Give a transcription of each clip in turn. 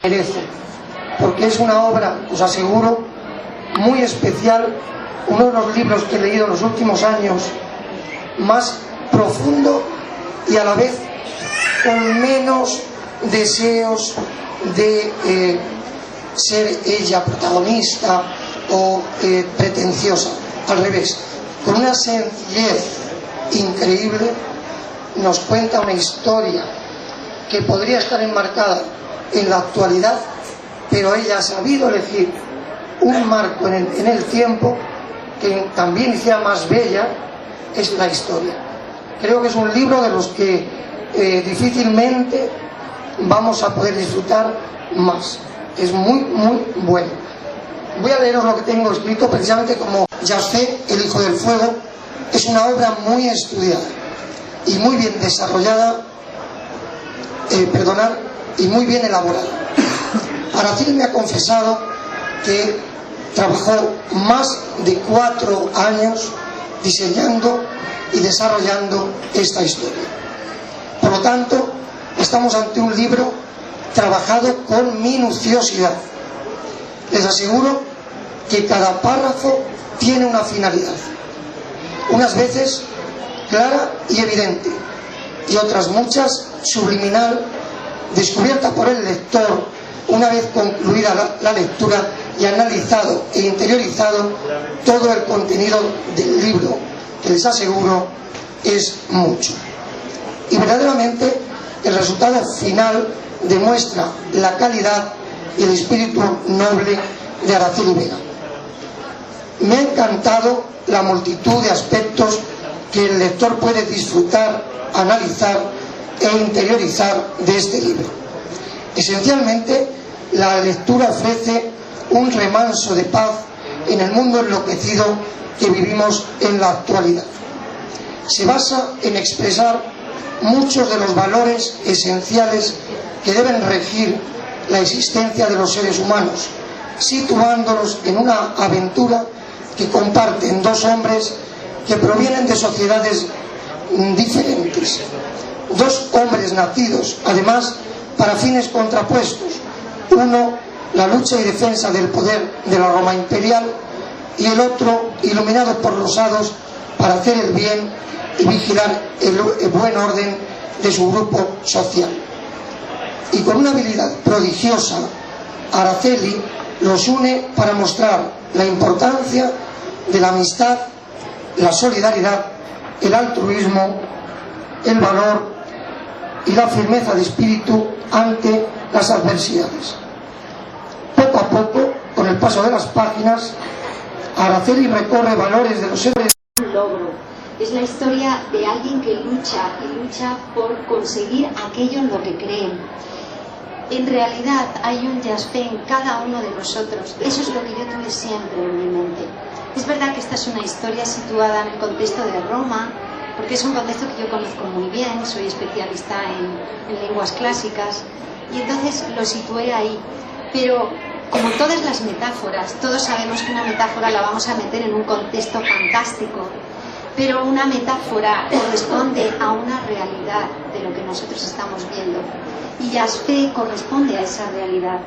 merece, porque es una obra, os aseguro, muy especial, uno de los libros que he leído en los últimos años más profundo y a la vez con menos deseos de ser ella protagonista o pretenciosa, al revés, con una sencillez increíble nos cuenta una historia que podría estar enmarcada en la actualidad, pero ella ha sabido elegir un marco en el tiempo que también hiciera más bella es la historia. Creo que es un libro de los que difícilmente vamos a poder disfrutar más. Es muy, muy bueno. Voy a leeros lo que tengo escrito, precisamente como Jasfé, el hijo del fuego. Es una obra muy estudiada y muy bien desarrollada, y muy bien elaborada. Araceli me ha confesado que trabajó más de 4 años diseñando y desarrollando esta historia. Por lo tanto, estamos ante un libro trabajado con minuciosidad. Les aseguro que cada párrafo tiene una finalidad, unas veces clara y evidente, y otras muchas subliminal, descubierta por el lector una vez concluida la lectura y analizado e interiorizado todo el contenido del libro, que les aseguro es mucho. Y verdaderamente el resultado final demuestra la calidad y el espíritu noble de Araceli Vega. Me ha encantado la multitud de aspectos que el lector puede disfrutar, analizar e interiorizar de este libro. Esencialmente, la lectura ofrece un remanso de paz en el mundo enloquecido que vivimos en la actualidad. Se basa en expresar muchos de los valores esenciales que deben regir la existencia de los seres humanos, situándolos en una aventura que comparten 2 hombres que provienen de sociedades diferentes. 2 hombres nacidos, además, para fines contrapuestos. Uno, la lucha y defensa del poder de la Roma imperial, y el otro, iluminado por los hados para hacer el bien y vigilar el buen orden de su grupo social. Y con una habilidad prodigiosa, Araceli los une para mostrar la importancia de la amistad, la solidaridad, el altruismo, el valor y la firmeza de espíritu ante las adversidades. Poco a poco, con el paso de las páginas, Araceli recorre valores de los seres. Un logro. Es la historia de alguien que lucha y lucha por conseguir aquello en lo que creen. En realidad hay un Jasfé en cada uno de nosotros. Eso es lo que yo tuve siempre en mi mente. Es verdad que esta es una historia situada en el contexto de Roma, porque es un contexto que yo conozco muy bien, soy especialista en lenguas clásicas, y entonces lo situé ahí. Pero como todas las metáforas, todos sabemos que una metáfora la vamos a meter en un contexto fantástico, pero una metáfora corresponde a una realidad de lo que nosotros estamos viendo, y Jasfé corresponde a esa realidad.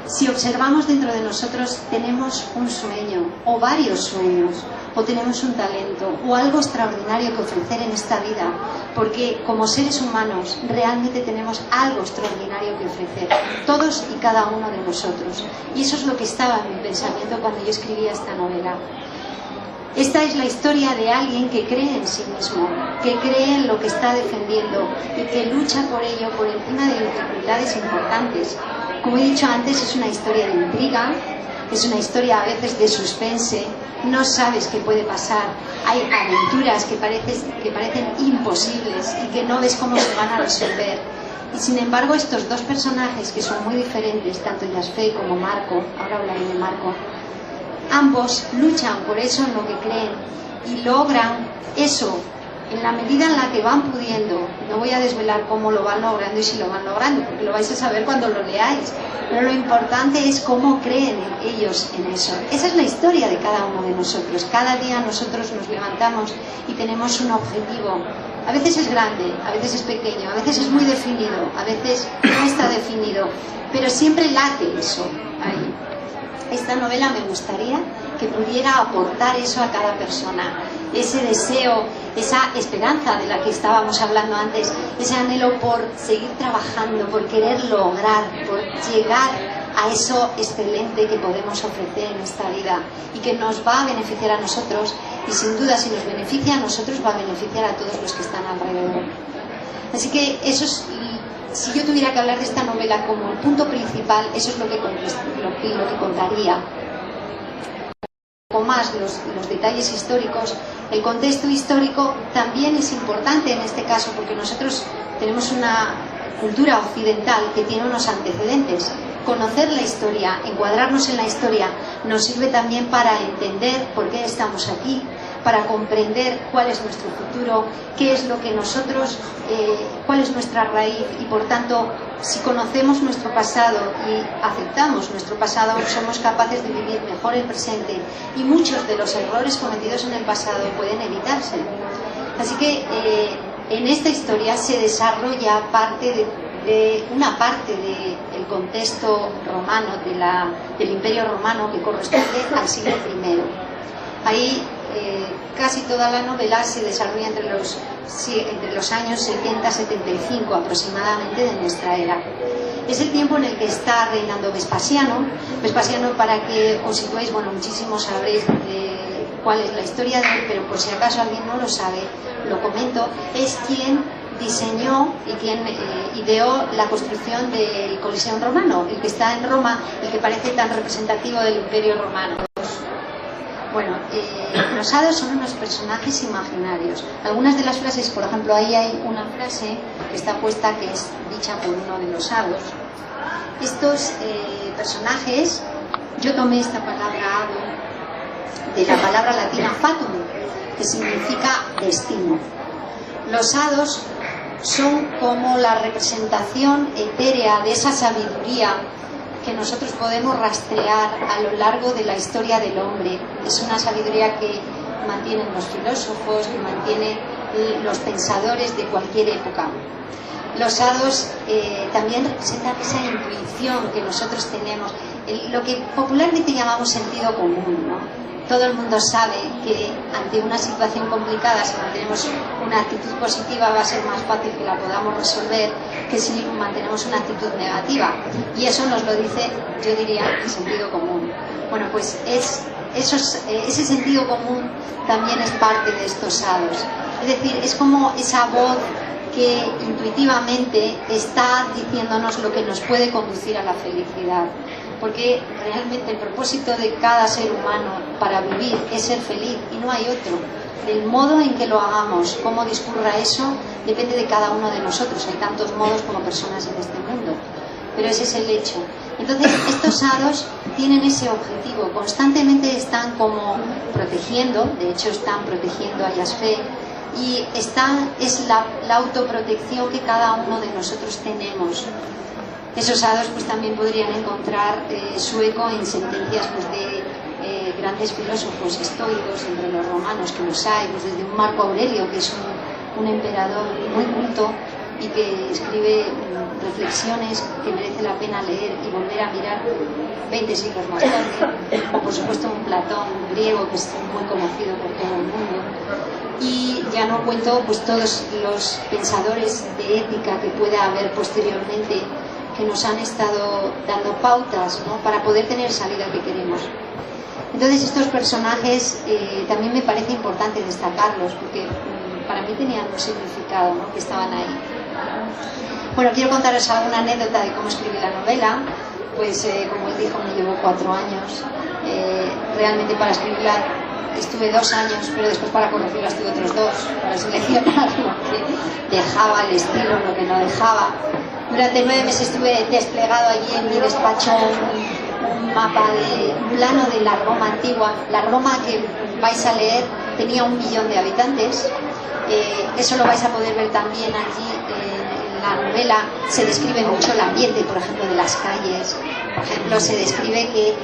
Si observamos dentro de nosotros, tenemos un sueño, o varios sueños, o tenemos un talento, o algo extraordinario que ofrecer en esta vida, porque como seres humanos realmente tenemos algo extraordinario que ofrecer, todos y cada uno de nosotros. Y eso es lo que estaba en mi pensamiento cuando yo escribía esta novela. Esta es la historia de alguien que cree en sí mismo, que cree en lo que está defendiendo y que lucha por ello por encima de dificultades importantes. Como he dicho antes, es una historia de intriga, es una historia a veces de suspense, no sabes qué puede pasar, hay aventuras que parecen imposibles y que no ves cómo se van a resolver. Y sin embargo, estos 2 personajes que son muy diferentes, tanto Jasfé como Marco, ahora hablaré de Marco, ambos luchan por eso en lo que creen y logran eso en la medida en la que van pudiendo. No voy a desvelar cómo lo van logrando y si lo van logrando, porque lo vais a saber cuando lo leáis, pero lo importante es cómo creen ellos en eso. Esa es la historia de cada uno de nosotros. Cada día nosotros nos levantamos y tenemos un objetivo, A veces es grande, a veces es pequeño, a veces es muy definido, a veces no está definido, pero siempre late eso ahí. Esta novela me gustaría que pudiera aportar eso a cada persona, ese deseo, esa esperanza de la que estábamos hablando antes, ese anhelo por seguir trabajando, por querer lograr, por llegar a eso excelente que podemos ofrecer en esta vida y que nos va a beneficiar a nosotros, y sin duda si nos beneficia a nosotros va a beneficiar a todos los que están alrededor. Así que eso es, si yo tuviera que hablar de esta novela como el punto principal, eso es lo que contaría. Con más los detalles históricos, el contexto histórico también es importante en este caso, porque nosotros tenemos una cultura occidental que tiene unos antecedentes. Conocer la historia, encuadrarnos en la historia, nos sirve también para entender por qué estamos aquí, para comprender cuál es nuestro futuro, qué es lo que nosotros, cuál es nuestra raíz, y por tanto, si conocemos nuestro pasado y aceptamos nuestro pasado, somos capaces de vivir mejor el presente, y muchos de los errores cometidos en el pasado pueden evitarse. Así que en esta historia se desarrolla una parte del contexto romano, del Imperio Romano, que corresponde al siglo I. Ahí casi toda la novela se desarrolla entre los años 70-75 aproximadamente de nuestra era. Es el tiempo en el que está reinando Vespasiano. Vespasiano, para que os situéis, bueno, muchísimos sabréis cuál es la historia de él, pero por si acaso alguien no lo sabe, lo comento. Es quien diseñó y quien ideó la construcción del Coliseo romano, el que está en Roma, el que parece tan representativo del Imperio Romano. Bueno, los hados son unos personajes imaginarios. Algunas de las frases, por ejemplo, ahí hay una frase que está puesta, que es dicha por uno de los hados. Estos personajes, yo tomé esta palabra hado de la palabra latina fatum, que significa destino. Los hados son como la representación etérea de esa sabiduría que nosotros podemos rastrear a lo largo de la historia del hombre. Es una sabiduría que mantienen los filósofos, que mantienen los pensadores de cualquier época. Los hados también representan esa intuición que nosotros tenemos, lo que popularmente llamamos sentido común, ¿no? Todo el mundo sabe que ante una situación complicada, si mantenemos una actitud positiva, va a ser más fácil que la podamos resolver que si mantenemos una actitud negativa. Y eso nos lo dice, yo diría, el sentido común. Bueno, pues ese sentido común también es parte de estos hados. Es decir, es como esa voz que intuitivamente está diciéndonos lo que nos puede conducir a la felicidad. Porque realmente el propósito de cada ser humano para vivir es ser feliz, y no hay otro. Del modo en que lo hagamos, cómo discurra eso, depende de cada uno de nosotros. Hay tantos modos como personas en este mundo, pero ese es el hecho. Entonces, estos hados tienen ese objetivo, constantemente están como protegiendo, de hecho están protegiendo a Yasfé, y es la autoprotección que cada uno de nosotros tenemos. Esos hados pues también podrían encontrar su eco en sentencias pues, de grandes filósofos estoicos entre los romanos, que los hay, pues, desde un Marco Aurelio, que es un emperador muy culto y que escribe reflexiones que merece la pena leer y volver a mirar 20 siglos más tarde, o por supuesto un Platón griego, que es muy conocido por todo el mundo. Y ya no cuento pues todos los pensadores de ética que pueda haber posteriormente, que nos han estado dando pautas, ¿no?, para poder tener esa vida que queremos. Entonces estos personajes también me parece importante destacarlos, porque para mí tenían un significado, ¿no?, que estaban ahí. Bueno, quiero contaros alguna anécdota de cómo escribí la novela. Pues como él dijo, me llevó 4 años. Realmente para escribirla estuve 2 años, pero después para corregirla estuve otros 2, para seleccionar lo que dejaba, el estilo, lo que no dejaba. Durante 9 meses estuve desplegado allí en mi despacho un mapa, un plano de la Roma antigua. La Roma que vais a leer tenía 1 millón de habitantes. Eso lo vais a poder ver también allí en la novela. Se describe mucho el ambiente, por ejemplo, de las calles. Por ejemplo, se describe que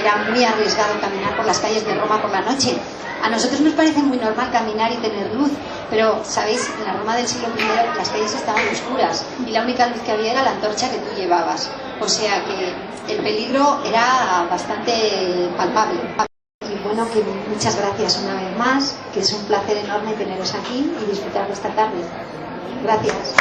era muy arriesgado caminar por las calles de Roma por la noche. A nosotros nos parece muy normal caminar y tener luz, Pero, ¿sabéis? En la Roma del siglo I las calles estaban oscuras y la única luz que había era la antorcha que tú llevabas. O sea que el peligro era bastante palpable. Y bueno, que muchas gracias una vez más, que es un placer enorme teneros aquí y disfrutar de esta tarde. Gracias.